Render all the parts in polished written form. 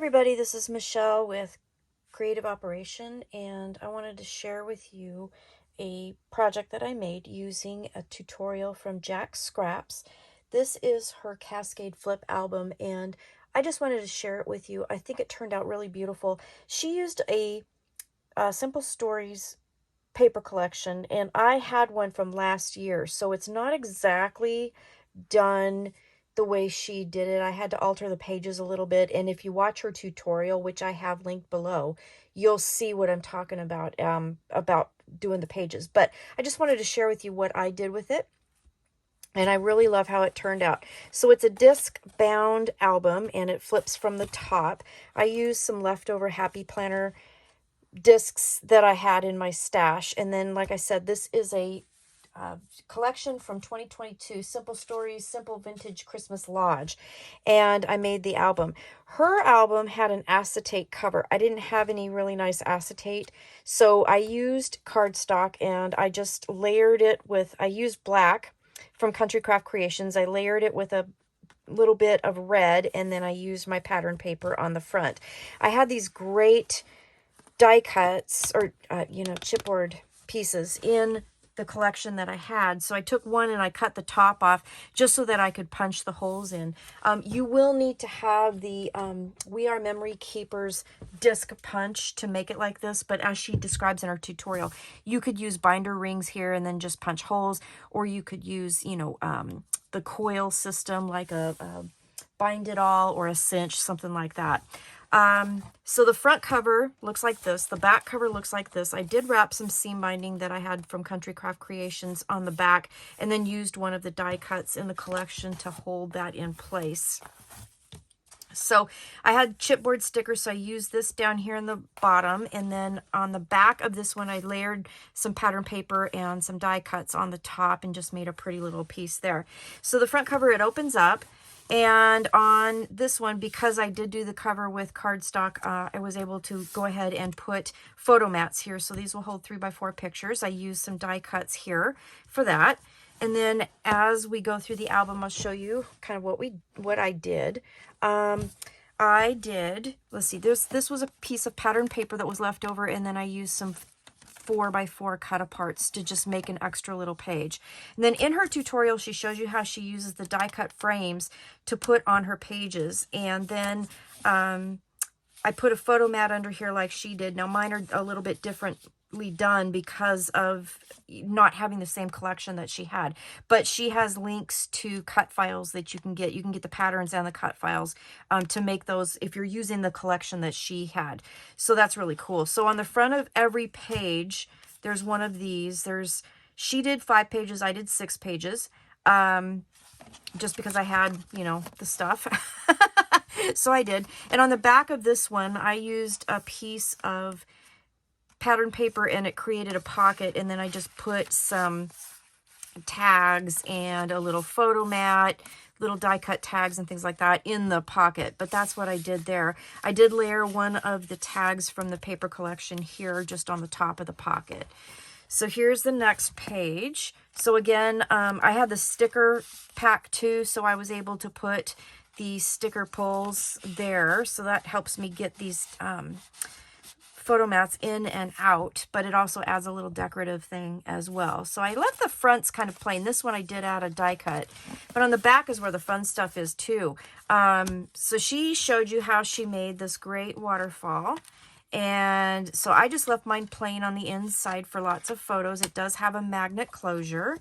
everybody, this is Michelle with Creative Operation, and I wanted to share with you a project that I made using a tutorial from Jacqs Scraps. This is her Cascade flip album, and I just wanted to share it with you. I think it turned out really beautiful. She used a Simple Stories paper collection, and I had one from last year, so it's not exactly done the way she did it. I had to alter the pages a little bit, and if you watch her tutorial, which I have linked below, you'll see what I'm talking about doing the pages. But I just wanted to share with you what I did with it, and I really love how it turned out. So it's a disc bound album, and it flips from the top. I used some leftover Happy Planner discs that I had in my stash, and then, like I said, this is a collection from 2022, Simple Stories, Simple Vintage Christmas Lodge, and I made the album. Her album had an acetate cover. I didn't have any really nice acetate, so I used cardstock, and I just layered it with, I used black from Country Craft Creations. I layered it with a little bit of red, and then I used my pattern paper on the front. I had these great die cuts, or chipboard pieces in the collection that I had. So I took one and I cut the top off just so that I could punch the holes in. You will need to have the We Are Memory Keepers disc punch to make it like this, but as she describes in her tutorial, you could use binder rings here and then just punch holes, or you could use, the coil system like a Bind It All or a cinch, something like that. So the front cover looks like this. The back cover looks like this. I did wrap some seam binding that I had from Country Craft Creations on the back, and then used one of the die cuts in the collection to hold that in place. So I had chipboard stickers, so I used this down here in the bottom, and then on the back of this one I layered some pattern paper and some die cuts on the top and just made a pretty little piece there. So the front cover, it opens up. And on this one, because I did do the cover with cardstock, I was able to go ahead and put photo mats here. So these will hold 3x4 pictures. I used some die cuts here for that. And then as we go through the album, I'll show you kind of what I did. Let's see, this was a piece of pattern paper that was left over, and then I used some 4x4 cut aparts to just make an extra little page. And then in her tutorial, she shows you how she uses the die cut frames to put on her pages. And then I put a photo mat under here like she did. Now mine are a little bit differently done because of not having the same collection that she had, but she has links to cut files that you can get. You can get the patterns and the cut files to make those if you're using the collection that she had. So that's really cool. So on the front of every page, there's one of these. She did 5 pages, I did 6 pages, just because I had, the stuff. So I did. And on the back of this one, I used a piece of pattern paper and it created a pocket, and then I just put some tags and a little photo mat, little die cut tags and things like that in the pocket. But that's what I did there. I did layer one of the tags from the paper collection here just on the top of the pocket. So here's the next page. So again, I had the sticker pack too, so I was able to put the sticker pulls there, so that helps me get these photo mats in and out, but it also adds a little decorative thing as well. So I left the fronts kind of plain. This one I did add a die cut, but on the back is where the fun stuff is too. So she showed you how she made this great waterfall, and so I just left mine plain on the inside for lots of photos. It does have a magnet closure.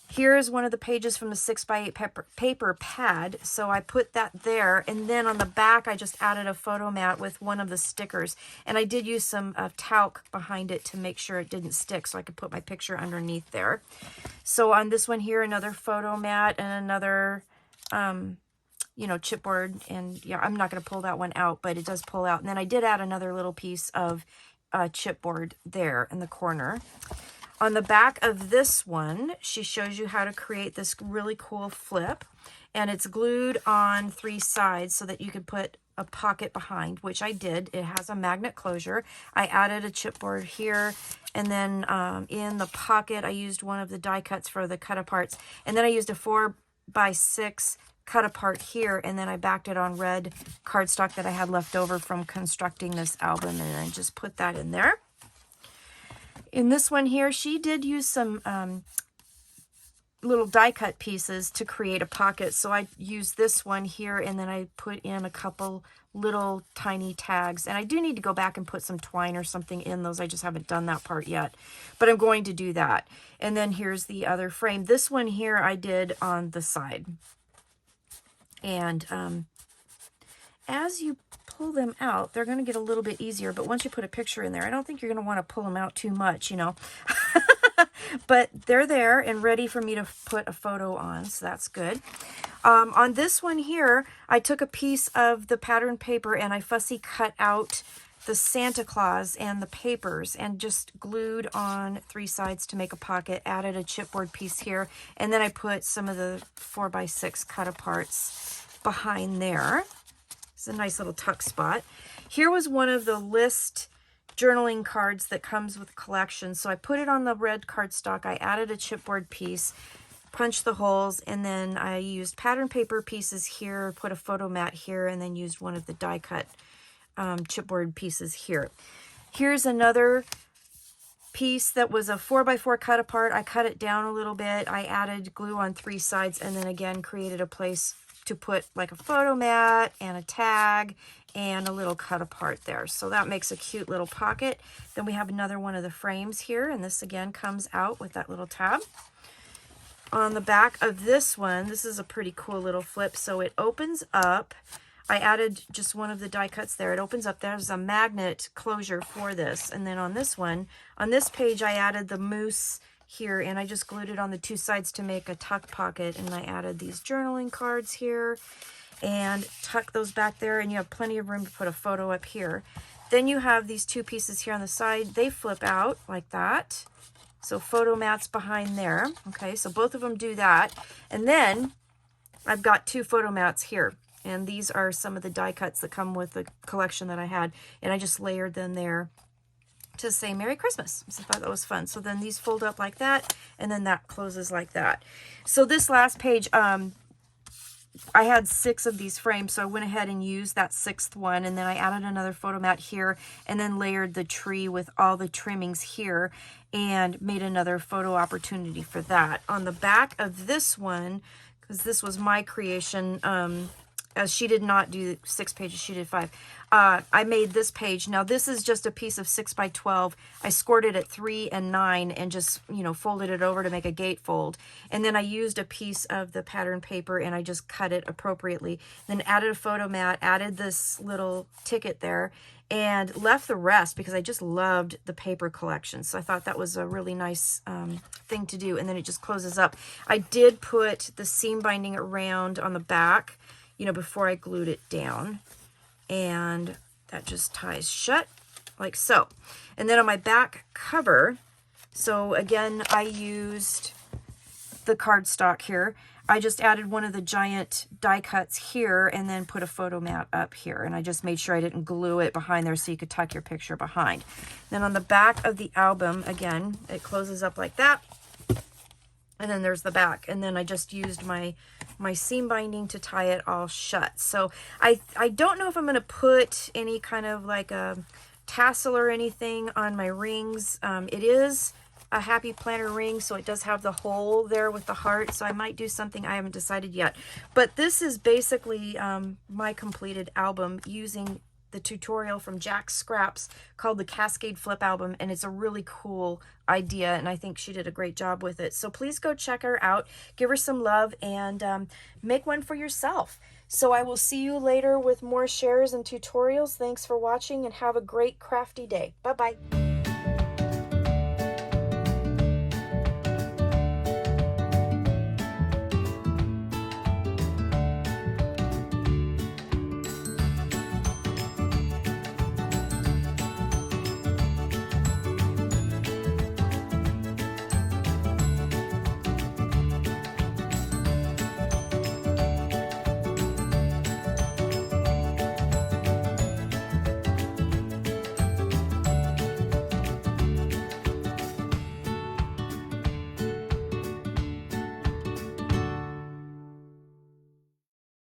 Here's one of the pages from the 6x8 paper pad, so I put that there, and then on the back I just added a photo mat with one of the stickers, and I did use some talc behind it to make sure it didn't stick, so I could put my picture underneath there. So on this one here, another photo mat and another chipboard, and yeah, I'm not going to pull that one out, but it does pull out. And then I did add another little piece of chipboard there in the corner. On the back of this one, she shows you how to create this really cool flip, and it's glued on 3 sides so that you could put a pocket behind, which I did. It has a magnet closure. I added a chipboard here, and then in the pocket I used one of the die cuts for the cut aparts, and then I used a 4 by 6 cut apart here, and then I backed it on red cardstock that I had left over from constructing this album, and I just put that in there. In this one here, she did use some little die cut pieces to create a pocket, so I used this one here, and then I put in a couple little tiny tags, and I do need to go back and put some twine or something in those. I just haven't done that part yet, but I'm going to do that. And then here's the other frame. This one here I did on the side, and as you pull them out, they're going to get a little bit easier, but once you put a picture in there, I don't think you're going to want to pull them out too much, you know. But they're there and ready for me to put a photo on, so that's good. On this one here, I took a piece of the pattern paper and I fussy cut out the Santa Claus and the papers and just glued on 3 sides to make a pocket, added a chipboard piece here, and then I put some of the 4x6 cut aparts behind there. It's a nice little tuck spot. Here was one of the list journaling cards that comes with the collection. So I put it on the red cardstock. I added a chipboard piece, punched the holes, and then I used pattern paper pieces here, put a photo mat here, and then used one of the die cut chipboard pieces here. Here's another piece that was a 4x4 cut apart. I cut it down a little bit. I added glue on 3 sides, and then again created a place to put like a photo mat and a tag and a little cut apart there. So that makes a cute little pocket. Then we have another one of the frames here, and this again comes out with that little tab. On the back of this one, this is a pretty cool little flip. So it opens up. I added just one of the die cuts there. It opens up. There's a magnet closure for this. And then on this one, on this page, I added the moose here, and I just glued it on the 2 sides to make a tuck pocket, and I added these journaling cards here and tuck those back there, and you have plenty of room to put a photo up here. Then you have these 2 pieces here on the side. They flip out like that. So photo mats behind there. Okay, so both of them do that. And then I've got 2 photo mats here, and these are some of the die cuts that come with the collection that I had, and I just layered them there to say Merry Christmas. So I thought that was fun. So then these fold up like that, and then that closes like that. So this last page, I had 6 of these frames, so I went ahead and used that 6th one, and then I added another photo mat here, and then layered the tree with all the trimmings here, and made another photo opportunity for that. On the back of this one, because this was my creation, as she did not do 6 pages, she did 5. I made this page. Now this is just a piece of 6x12. I scored it at 3 and 9 and just, you know, folded it over to make a gatefold. And then I used a piece of the pattern paper and I just cut it appropriately. Then added a photo mat, added this little ticket there, and left the rest because I just loved the paper collection. So I thought that was a really nice thing to do. And then it just closes up. I did put the seam binding around on the back, you know, before I glued it down. And that just ties shut like so. And then on my back cover, so again, I used the cardstock here. I just added one of the giant die cuts here and then put a photo mat up here. And I just made sure I didn't glue it behind there so you could tuck your picture behind. Then on the back of the album, again, it closes up like that. And then there's the back. And then I just used my seam binding to tie it all shut. So I don't know if I'm going to put any kind of like a tassel or anything on my rings. It is a Happy Planner ring, so it does have the hole there with the heart. So I might do something. I haven't decided yet. But this is basically my completed album using the tutorial from Jacqs Scraps called the Cascade Flip Album, and it's a really cool idea, and I think she did a great job with it. So please go check her out, give her some love, and make one for yourself. So I will see you later with more shares and tutorials. Thanks for watching, and have a great crafty day. Bye-bye.